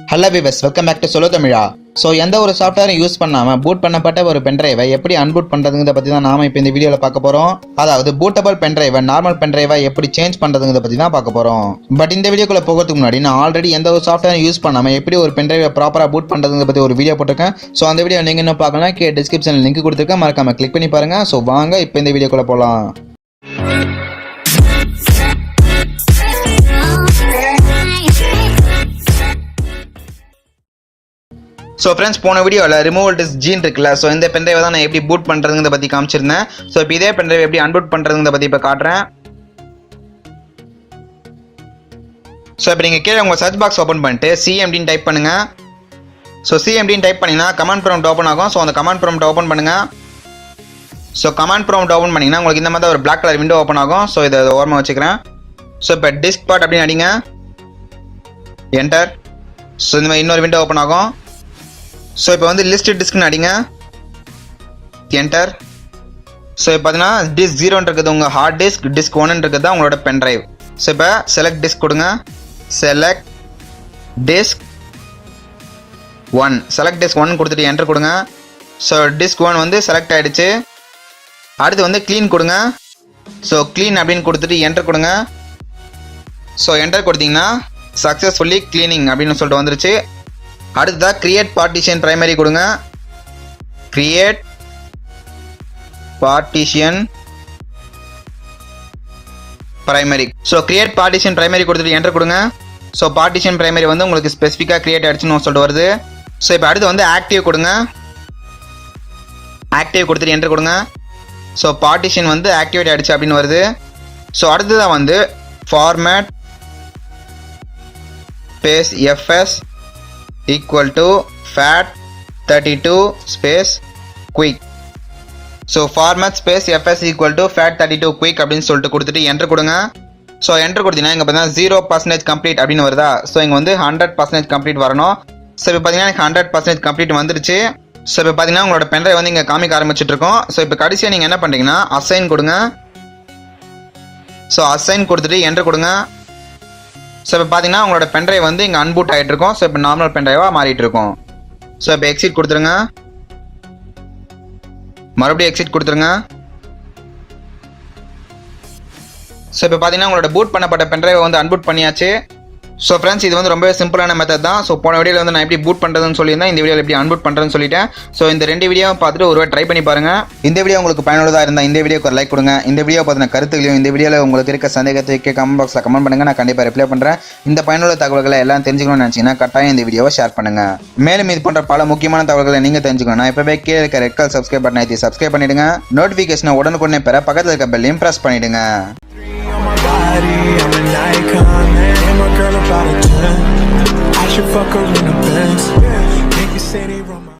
Hello விவஸ், welcome back to சொல்லு தமிழா. So எந்த ஒரு சாஃப்ட்வேரும் யூஸ் பண்ணாமல் பூட் பண்ணப்பட்ட ஒரு பென்ட்ரைவை எப்படி அன்பூட் பண்ணுறதுங்கிறத பற்றி தான் நாம இப்போ இந்த வீடியோவில் பார்க்க போகிறோம். அதாவது பூட்டபிள் பென்ட்ரைவை நார்மல் பென்ட்ரைவை எப்படி சேஞ்ச் பண்ணுறதுங்கிறத பற்றி தான் பார்க்க போகிறோம். பட் இந்த வீடியோக்குள்ள போகிறதுக்கு முன்னாடி நான் ஆல்ரெடி எந்த ஒரு சாஃப்ட்வேரும் யூஸ் பண்ணாமல் எப்படி ஒரு பென்ட்ரைவை ப்ராப்பராக பூட் பண்ணுறதுங்கிறத பற்றி ஒரு வீடியோ போட்டிருக்கேன். ஸோ அந்த வீடியோ நீங்கள் இன்னும் பார்க்கலாம், டிஸ்கிரிப்ஷனில் லிங்க் கொடுத்துருக்கேன், மறக்காம கிளிக் பண்ணி பாருங்கள். ஸோ வாங்க இப்போ இந்த வீடியோக்குள்ள போகலாம். ஸோ ஃப்ரெண்ட்ஸ், போன வீடியோவில் ரிமூவல் டிஸ்க் ஜீன் இருக்குல்ல, ஸோ இந்த பென்ட்ரைவை தான் நான் எப்படி பூட் பண்ணுறதுங்கிறத பற்றி காமிச்சிருந்தேன். ஸோ இப்போ இதே பென்ட்ரைவை எப்படி அன்பூட் பண்ணுறதுங்கிறத பற்றி இப்போ காட்டுறேன். ஸோ இப்போ நீங்கள் கீழே உங்கள் சர்ச் பாக்ஸ் ஓப்பன் பண்ணிட்டு சிஎம்டின்னு டைப் பண்ணுங்கள். ஸோ சிஎம்டின்னு டைப் பண்ணிங்கன்னா கமாண்ட் ப்ராம்ப்ட் ஓப்பன் ஆகும். ஸோ அந்த கமாண்ட் ப்ராம்ப்ட் ஓப்பன் பண்ணுங்கள். ஸோ கமாண்ட் ப்ராம்ப்ட் ஓப்பன் பண்ணிங்கன்னா உங்களுக்கு இந்த மாதிரி ஒரு பிளாக் கலர் விண்டோ ஓப்பன் ஆகும். ஸோ இதை ஓரமாக வச்சுக்கிறேன். ஸோ இப்போ டிஸ்க் பார்ட் அப்படின்னு அடிங்க, என்டர். ஸோ இந்த மாதிரி இன்னொரு விண்டோ ஓப்பன் ஆகும். ஸோ இப்போ வந்து லிஸ்ட் டிஸ்க்னு அடிங்க, என்டர். ஸோ இப்போ பார்த்தீங்கன்னா டிஸ்க் 0 இருக்குது உங்கள் ஹார்ட் டிஸ்க், டிஸ்க் 1 இருக்குது தான் உங்களோட பென் ட்ரைவ். ஸோ இப்போ செலக்ட் டிஸ்க் கொடுங்க, செலக்ட் டிஸ்க் 1, செலக்ட் டிஸ்க் 1 கொடுத்துட்டு என்டர் கொடுங்க. ஸோ டிஸ்க் 1 வந்து செலக்ட் ஆகிடுச்சு. அடுத்து வந்து க்ளீன் கொடுங்க. ஸோ க்ளீன் அப்படின்னு கொடுத்துட்டு என்டர் கொடுங்க. ஸோ என்டர் கொடுத்தீங்கன்னா சக்ஸஸ்ஃபுல்லி க்ளீனிங் அப்படின்னு சொல்லிட்டு வந்துருச்சு. அடுத்ததாக கிரியேட் பார்ட்டிஷன் பிரைமரி கொடுங்க, create partition primary. So create partition primary கொடுத்துட்டு என்டர் கொடுங்க. ஸோ பார்ட்டிஷன் பிரைமரி வந்து உங்களுக்கு ஸ்பெசிஃபிக்காக கிரியேட் ஆகிடுச்சுன்னு சொல்லிட்டு வருது. ஸோ இப்போ அடுத்து வந்து ஆக்டிவ் கொடுங்க, ஆக்டிவ் கொடுத்துட்டு என்டர் கொடுங்க. ஸோ பார்ட்டிஷன் வந்து ஆக்டிவேட் ஆகிடுச்சு அப்படின்னு வருது. ஸோ அடுத்ததாக வந்து format space FS equal to FAT32 space quick. So format space FS equal to FAT32 quick அப்படின்னு சொல்லிட்டு கொடுத்துட்டு என்டர் கொடுங்க. ஸோ என்டர் கொடுத்தீங்கன்னா இங்கே பார்த்தீங்கன்னா 0% கம்ப்ளீட் அப்படின்னு வருதா. ஸோ இங்கே வந்து 100% கம்ப்ளீட் வரணும். ஸோ இப்போ பார்த்தீங்கன்னா எனக்கு 100% கம்ப்ளீட் வந்துருச்சு. ஸோ இப்போ பார்த்தீங்கன்னா உங்களோட பென்ட்ரைவ் வந்து இங்கே காமிக்க ஆரம்பிச்சுட்டு இருக்கோம். ஸோ இப்போ கடைசியாக நீங்கள் என்ன பண்ணுறீங்கன்னா அசைன் கொடுங்க. ஸோ அசைன் கொடுத்துட்டு என்டர் கொடுங்க. ஸோ இப்போ பார்த்தீங்கன்னா உங்களோட பென்ட்ரைவ் வந்து இங்கே அன்பூட் ஆகிட்டு இருக்கும். ஸோ இப்போ நார்மல் பென்ட்ரைவாக மாறிட்டு இருக்கும். ஸோ இப்போ எக்ஸிட் கொடுத்துருங்க, மறுபடியும் எக்ஸிட் கொடுத்துருங்க. ஸோ இப்போ பார்த்தீங்கன்னா உங்களோட பூட் பண்ணப்பட்ட பென்ட்ரைவை வந்து அன்பூட் பண்ணியாச்சு. ஸோ ஃப்ரெண்ட்ஸ், இது வந்து ரொம்பவே சிம்பிளான மெத்தட் தான். ஸோ போன வீடியோவில் வந்து நான் எப்படி பூட் பண்ணுறதுன்னு சொல்லியிருந்தேன், இந்த வீடியோவில் எப்படி அன்பூட் பண்ணுறதுன்னு சொல்லிட்டேன். ஸோ இந்த 2 வீடியோ பார்த்துட்டு ஒரு ட்ரை பண்ணி பாருங்கள். இந்த வீடியோ உங்களுக்கு பயனுள்ளதாக இருந்தால் இந்த வீடியோக்கு ஒரு லைக் கொடுங்க. இந்த வீடியோ பார்த்தின கருத்துக்களையும் இந்த வீடியோவில் உங்களுக்கு இருக்க சந்தேகத்தை கமெண்ட் பாக்ஸில் கமெண்ட் பண்ணுங்கள், நான் கண்டிப்பாக ரிப்ளை பண்ணுறேன். இந்த பயனுள்ள தகவல்களை எல்லாம் தெரிஞ்சுக்கணும்னு நினச்சிங்கன்னா கட்டாயம் இந்த வீடியோவை ஷேர் பண்ணுங்கள். மேலும் இது போன்ற பல முக்கியமான தகவல்களை நீங்கள் தெரிஞ்சுக்கணும். நான் இப்போவே கீழே இருக்க ரெட் கலர் சப்ஸ்கிரைப் பட்டன் ஐத்தி சப்ஸ்கிரைப் பண்ணிவிடுங்க. நோட்டிஃபிகேஷனை உடனுக்குடனே பெற பக்கத்தில் இருக்க பெல்லையும் ப்ரெஸ் பண்ணிவிடுங்க. I'm an icon, and my girl about a 10. I should fuck her in the Benz. Make you say they run my